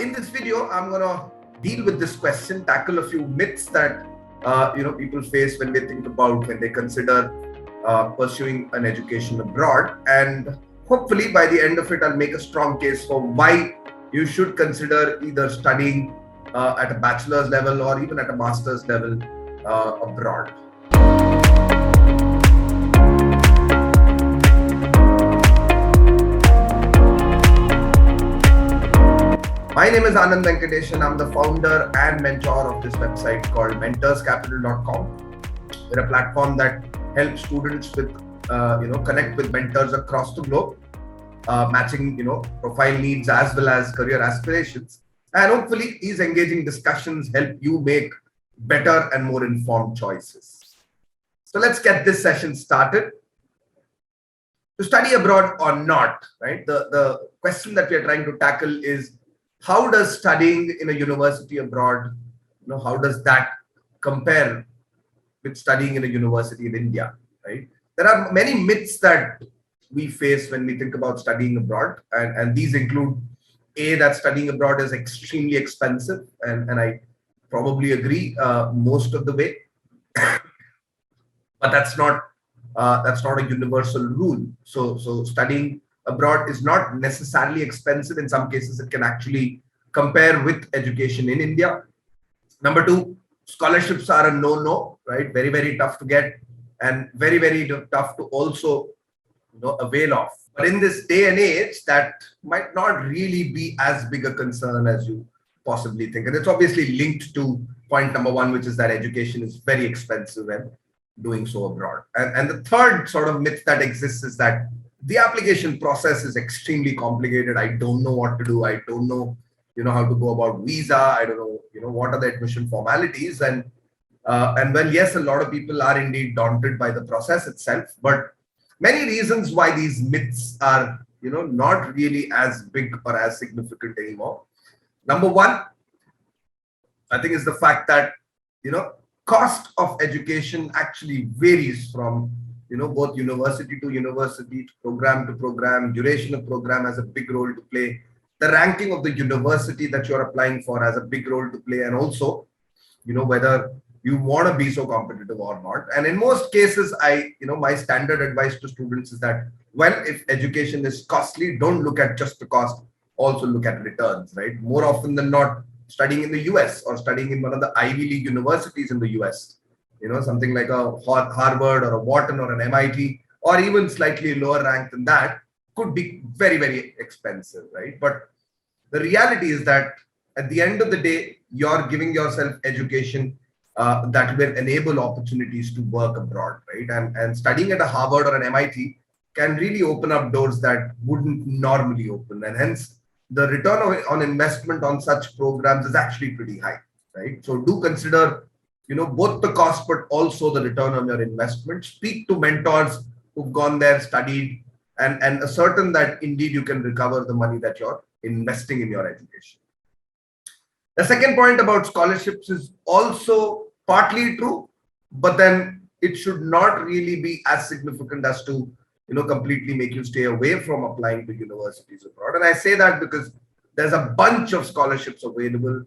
In this video, I'm going to deal with this question, tackle a few myths that people face when they think about, when they consider pursuing an education abroad, and hopefully by the end of it, I'll make a strong case for why you should consider either studying at a bachelor's level or even at a master's level abroad. My name is Anand Venkatesan. I'm the founder and mentor of this website called mentorscapital.com. We're a platform that helps students with, connect with mentors across the globe, matching, profile needs as well as career aspirations. And hopefully these engaging discussions help you make better and more informed choices. So let's get this session started. To study abroad or not, right? The question that we are trying to tackle is, how does studying in a university abroad, how does that compare with studying in a university in India, right? There are many myths that we face when we think about studying abroad, and these include that studying abroad is extremely expensive, and I probably agree most of the way, but that's not a universal rule. So studying abroad is not necessarily expensive. In some cases, it can actually compare with education in India. Number two, scholarships are a no-no, right? Very, very tough to get and very, very tough to also avail of. But in this day and age, that might not really be as big a concern as you possibly think. And it's obviously linked to point number one, which is that education is very expensive and doing so abroad. And the third sort of myth that exists is that the application process is extremely complicated. I don't know what to do. I don't know, how to go about visa. I don't know, what are the admission formalities. And well, yes, a lot of people are indeed daunted by the process itself, but many reasons why these myths are, not really as big or as significant anymore. Number one, I think, is the fact that, cost of education actually varies from both university to university, to program, duration of program has a big role to play. The ranking of the university that you're applying for has a big role to play, and also, whether you want to be so competitive or not. And in most cases, my standard advice to students is that, well, if education is costly, don't look at just the cost, also look at returns, right? More often than not, studying in the US or studying in one of the Ivy League universities in the US, something like a Harvard or a Wharton or an MIT, or even slightly lower rank than that, could be very, very expensive, right? But the reality is that at the end of the day, you're giving yourself education that will enable opportunities to work abroad, right? And studying at a Harvard or an MIT can really open up doors that wouldn't normally open. And hence, the return on investment on such programs is actually pretty high, right? So do consider both the cost, but also the return on your investment. Speak to mentors who've gone there, studied, and ascertain that indeed you can recover the money that you're investing in your education. The second point about scholarships is also partly true, but then it should not really be as significant as to completely make you stay away from applying to universities abroad. And I say that because there's a bunch of scholarships available.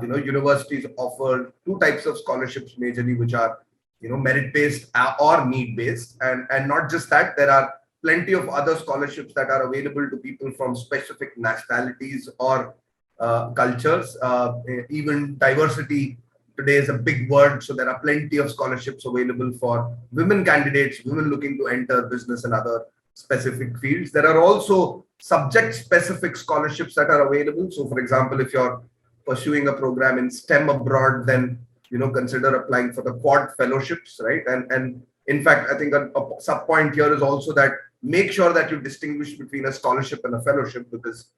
Universities offer two types of scholarships majorly, which are, merit-based or need-based. And not just that, there are plenty of other scholarships that are available to people from specific nationalities or cultures. Even diversity today is a big word. So there are plenty of scholarships available for women candidates, women looking to enter business and other specific fields. There are also subject-specific scholarships that are available. So for example, if you're pursuing a program in STEM abroad, then consider applying for the quad fellowships, right? And in fact, I think a sub point here is also that make sure that you distinguish between a scholarship and a fellowship, because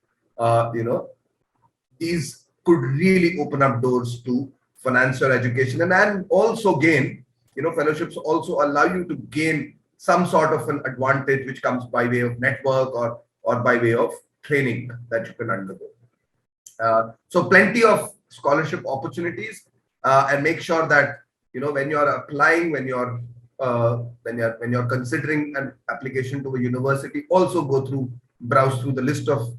these could really open up doors to finance your education and also gain, fellowships also allow you to gain some sort of an advantage which comes by way of network or by way of training that you can undergo. So plenty of scholarship opportunities, and make sure that when you're applying, when you're considering an application to a university, also browse through the list of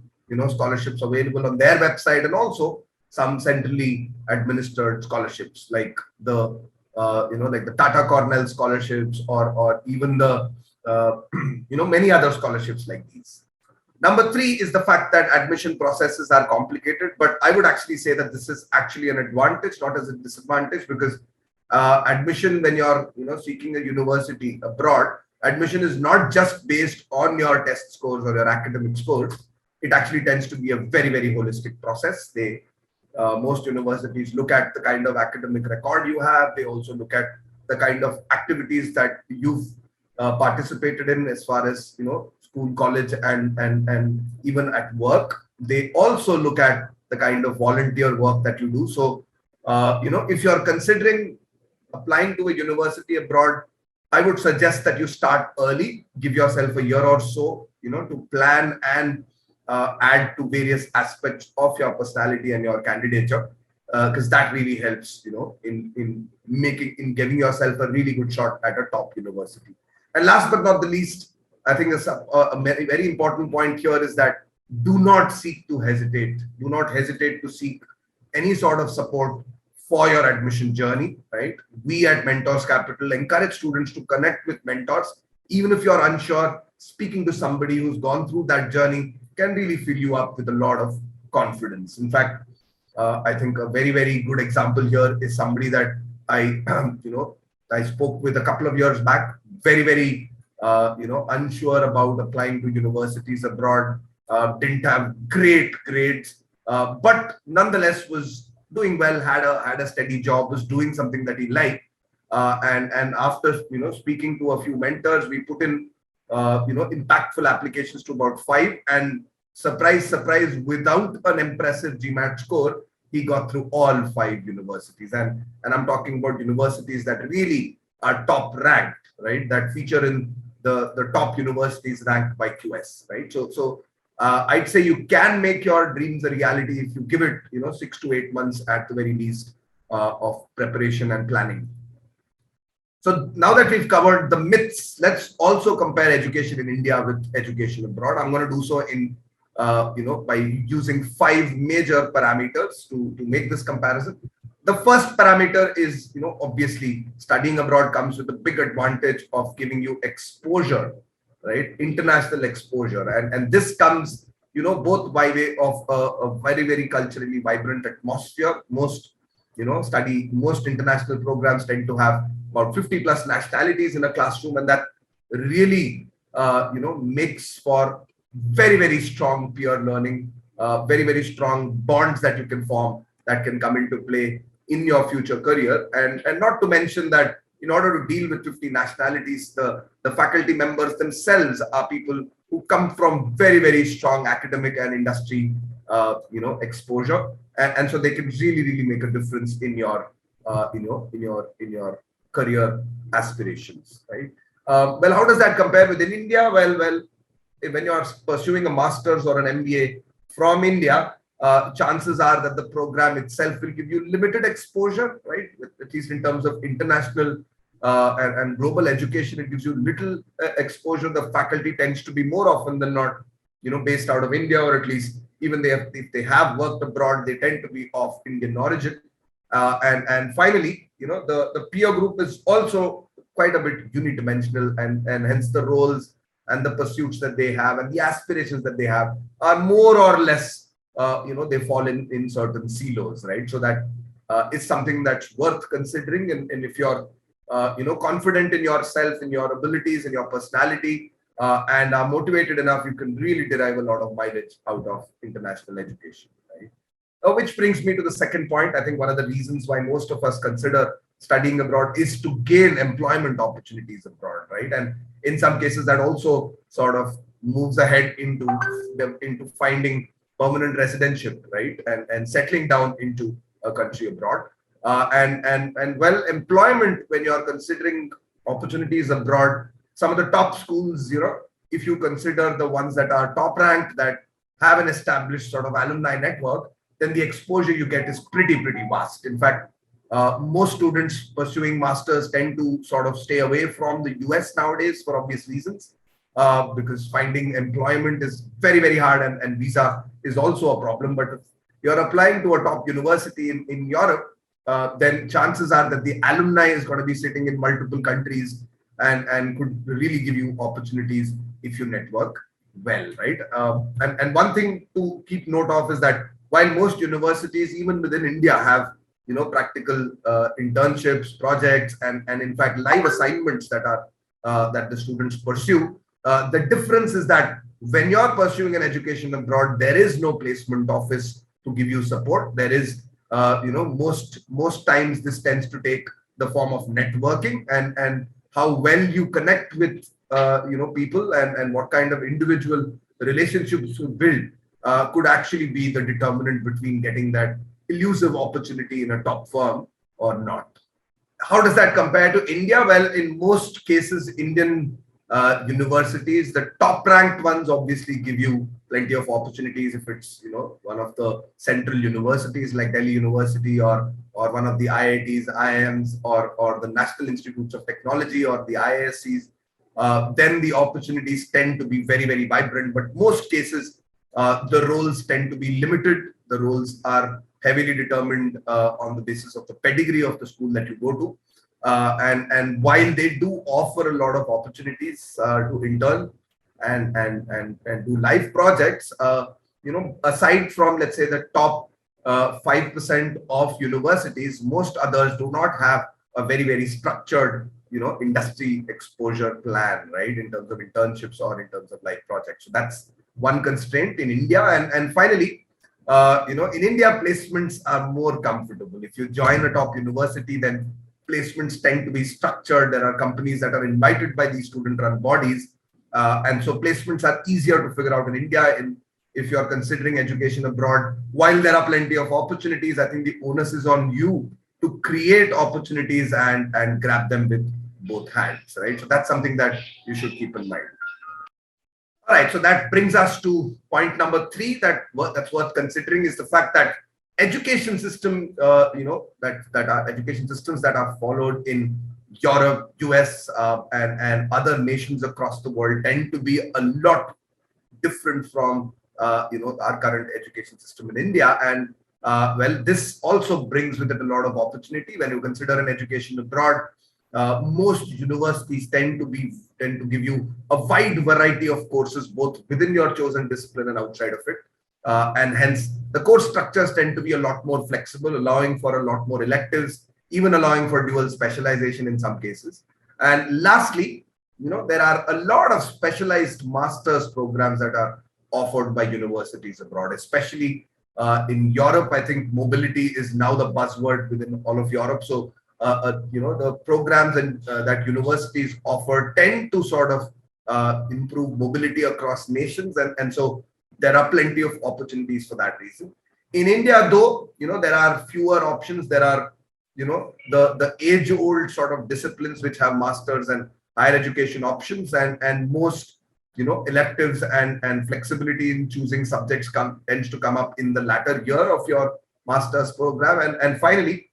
scholarships available on their website, and also some centrally administered scholarships like the like the Tata Cornell scholarships, or even the many other scholarships like these. Number three is the fact that admission processes are complicated, but I would actually say that this is actually an advantage, not as a disadvantage, because admission, when you're seeking a university abroad, admission is not just based on your test scores or your academic scores. It actually tends to be a very, very holistic process. Most universities look at the kind of academic record you have. They also look at the kind of activities that you've participated in, as far as school, college, and even at work. They also look at the kind of volunteer work that you do. So if you're considering applying to a university abroad, I would suggest that you start early, give yourself a year or so, to plan and add to various aspects of your personality and your candidature, because that really helps, in giving yourself a really good shot at a top university. And last but not the least, I think a very, very important point here is that do not seek to hesitate. Do not hesitate to seek any sort of support for your admission journey, right? We at Mentors Capital encourage students to connect with mentors. Even if you're unsure, speaking to somebody who's gone through that journey can really fill you up with a lot of confidence. In fact, I think a very, very good example here is somebody that I, I spoke with a couple of years back, very, very, unsure about applying to universities abroad, didn't have great grades, but nonetheless was doing well, had a steady job, was doing something that he liked. And after, speaking to a few mentors, we put in, impactful applications to about 5, and surprise, surprise, without an impressive GMAT score, he got through all 5 universities. And I'm talking about universities that really are top ranked, right? That feature in the top universities ranked by QS, right? So I'd say you can make your dreams a reality if you give it, 6 to 8 months at the very least of preparation and planning. So now that we've covered the myths, let's also compare education in India with education abroad. I'm going to do so in, by using 5 major parameters to make this comparison. The first parameter is, obviously obviously abroad comes with a big advantage of giving you exposure, right? International exposure. And this comes, both by way of a very, very culturally vibrant atmosphere. Most international programs tend to have about 50 plus nationalities in a classroom, and that really, makes for very, very strong peer learning, very, very strong bonds that you can form that can come into play in your future career. And not to mention that in order to deal with 50 nationalities, the faculty members themselves are people who come from very, very strong academic and industry, exposure. And so they can really, really make a difference in your, in your career aspirations, right? Well, how does that compare with in India? Well, when you're pursuing a master's or an MBA from India, chances are that the program itself will give you limited exposure, right? At least in terms of international and global education, it gives you little exposure. The faculty tends to be more often than not, based out of India, or at least even if they have worked abroad, they tend to be of Indian origin. And finally, the peer group is also quite a bit unidimensional, and hence the roles and the pursuits that they have and the aspirations that they have are more or less, they fall in certain silos, right? So that is something that's worth considering. And if you're, confident in yourself, in your abilities, in your personality, and are motivated enough, you can really derive a lot of mileage out of international education, right? Which brings me to the second point. I think one of the reasons why most of us consider studying abroad is to gain employment opportunities abroad, right? And in some cases, that also sort of moves ahead into finding permanent residentship, right? And settling down into a country abroad. And well, employment, when you're considering opportunities abroad, some of the top schools, if you consider the ones that are top ranked, that have an established sort of alumni network, then the exposure you get is pretty vast. In fact, most students pursuing masters tend to sort of stay away from the US nowadays for obvious reasons. because finding employment is very, very hard, and visa is also a problem. But if you're applying to a top university in Europe, then chances are that the alumni is going to be sitting in multiple countries and could really give you opportunities if you network well, right? And one thing to keep note of is that while most universities, even within India, have practical internships, projects, and in fact live assignments that the students pursue. The difference is that when you're pursuing an education abroad, there is no placement office to give you support. There is, most times this tends to take the form of networking, and how well you connect with people, and what kind of individual relationships you build could actually be the determinant between getting that elusive opportunity in a top firm or not. How does that compare to India? Well, in most cases, Indian universities, the top ranked ones obviously give you plenty of opportunities if it's one of the central universities like Delhi University, or one of the IITs, IIMs, or the National Institutes of Technology, or the IISCs. Then the opportunities tend to be very, very vibrant. But most cases, the roles tend to be limited. The roles are heavily determined on the basis of the pedigree of the school that you go to. And while they do offer a lot of opportunities to intern and do live projects, aside from, let's say, the top 5% of universities, most others do not have a very, very structured industry exposure plan, right, in terms of internships or in terms of live projects. So that's one constraint in India. And finally, in India, placements are more comfortable. If you join a top university, then placements tend to be structured. There are companies that are invited by these student-run bodies, and so placements are easier to figure out in India. And if you are considering education abroad, while there are plenty of opportunities, I think the onus is on you to create opportunities and grab them with both hands, right? So that's something that you should keep in mind. All right, so that brings us to point number 3 that's worth considering, is the fact that education system, that are education systems that are followed in Europe, US, and other nations across the world tend to be a lot different from our current education system in India. And well, this also brings with it a lot of opportunity. When you consider an education abroad, most universities tend to give you a wide variety of courses, both within your chosen discipline and outside of it. And hence, the course structures tend to be a lot more flexible, allowing for a lot more electives, even allowing for dual specialization in some cases. And lastly, there are a lot of specialized master's programs that are offered by universities abroad, especially in Europe. I think mobility is now the buzzword within all of Europe. So, the programs that universities offer tend to sort of improve mobility across nations. And so there are plenty of opportunities for that reason. In India, though, there are fewer options. There are, the age-old sort of disciplines which have masters and higher education options, and most, electives and flexibility in choosing subjects tends to come up in the latter year of your master's program. And finally,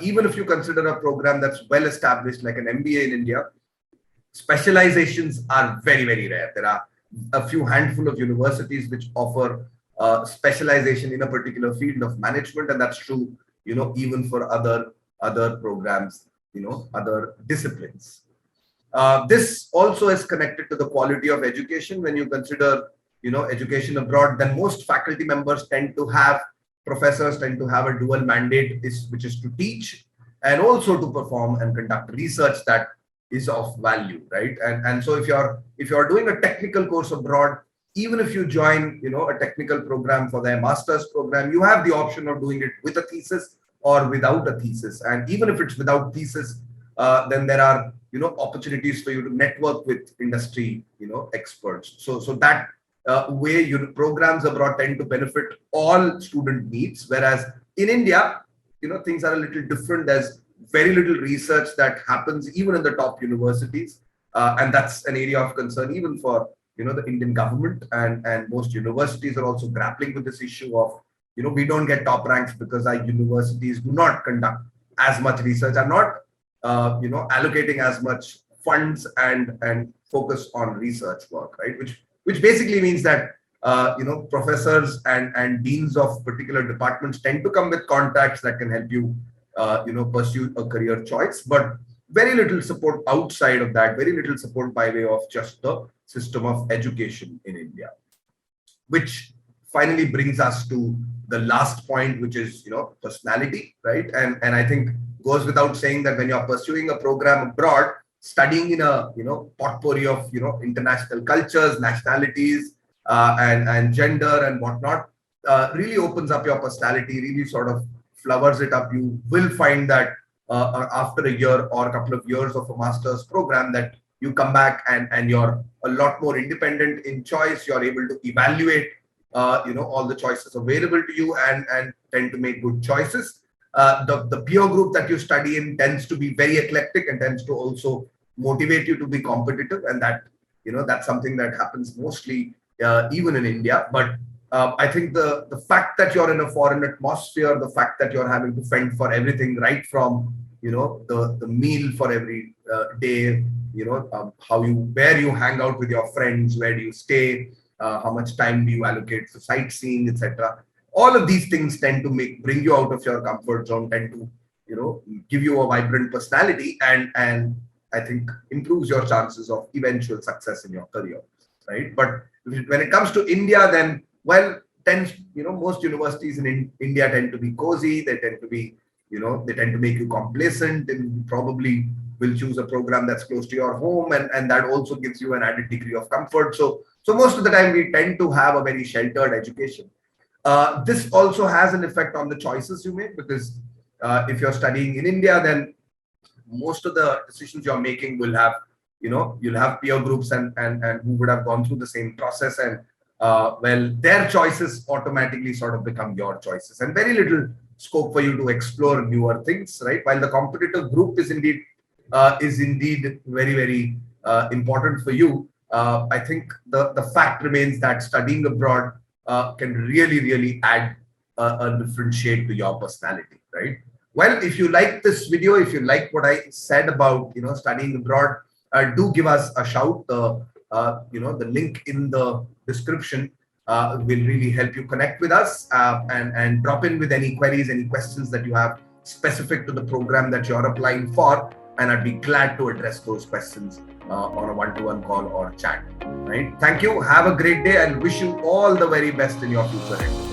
even if you consider a program that's well established, like an MBA in India, specializations are very, very rare. There are a few handful of universities which offer specialization in a particular field of management, and that's true, even for other programs, other disciplines. This also is connected to the quality of education. When you consider, education abroad, then most faculty members professors tend to have a dual mandate, which is to teach and also to perform and conduct research that is of value, right? And so if you're doing a technical course abroad, even if you join, a technical program for their master's program, you have the option of doing it with a thesis or without a thesis. And even if it's without thesis, then there are, opportunities for you to network with industry, experts. So that way, programs abroad tend to benefit all student needs, whereas in India, things are a little different. There's very little research that happens even in the top universities, and that's an area of concern even for the Indian government, and most universities are also grappling with this issue of we don't get top ranks because our universities do not conduct as much research, are not allocating as much funds and focus on research work, right? Which basically means that professors and deans of particular departments tend to come with contacts that can help you pursue a career choice, but very little support outside of that, very little support by way of just the system of education in India. Which finally brings us to the last point, which is personality, right? And I think goes without saying that when you're pursuing a program abroad, studying in a potpourri of international cultures, nationalities, and gender and whatnot, really opens up your personality, really sort of flowers it up. You will find that after a year or a couple of years of a master's program, that you come back and you're a lot more independent in choice. You're able to evaluate all the choices available to you and tend to make good choices. The peer group that you study in tends to be very eclectic and tends to also motivate you to be competitive, and that's something that happens mostly even in India. But I think the fact that you're in a foreign atmosphere, the fact that you're having to fend for everything, right from the meal for every day, where you hang out with your friends, where do you stay, how much time do you allocate for sightseeing, etc. All of these things tend to bring you out of your comfort zone, tend to give you a vibrant personality, and I think improves your chances of eventual success in your career, right? But when it comes to India, then most universities in India tend to be cozy. They tend to be they tend to make you complacent, and probably will choose a program that's close to your home, and that also gives you an added degree of comfort. So most of the time we tend to have a very sheltered education. This also has an effect on the choices you make, because if you're studying in India, then most of the decisions you're making will have you'll have peer groups and who would have gone through the same process, and their choices automatically sort of become your choices, and very little scope for you to explore newer things, right? While the competitive group is indeed very, very important for you, I think the fact remains that studying abroad can really add a different shade to your personality, right? Well, if you like this video, if you like what I said about studying abroad, do give us a shout. The link in the description will really help you connect with us, and drop in with any queries, any questions that you have specific to the program that you're applying for, and I'd be glad to address those questions on a one-to-one call or chat. Right? Thank you. Have a great day, and wish you all the very best in your future.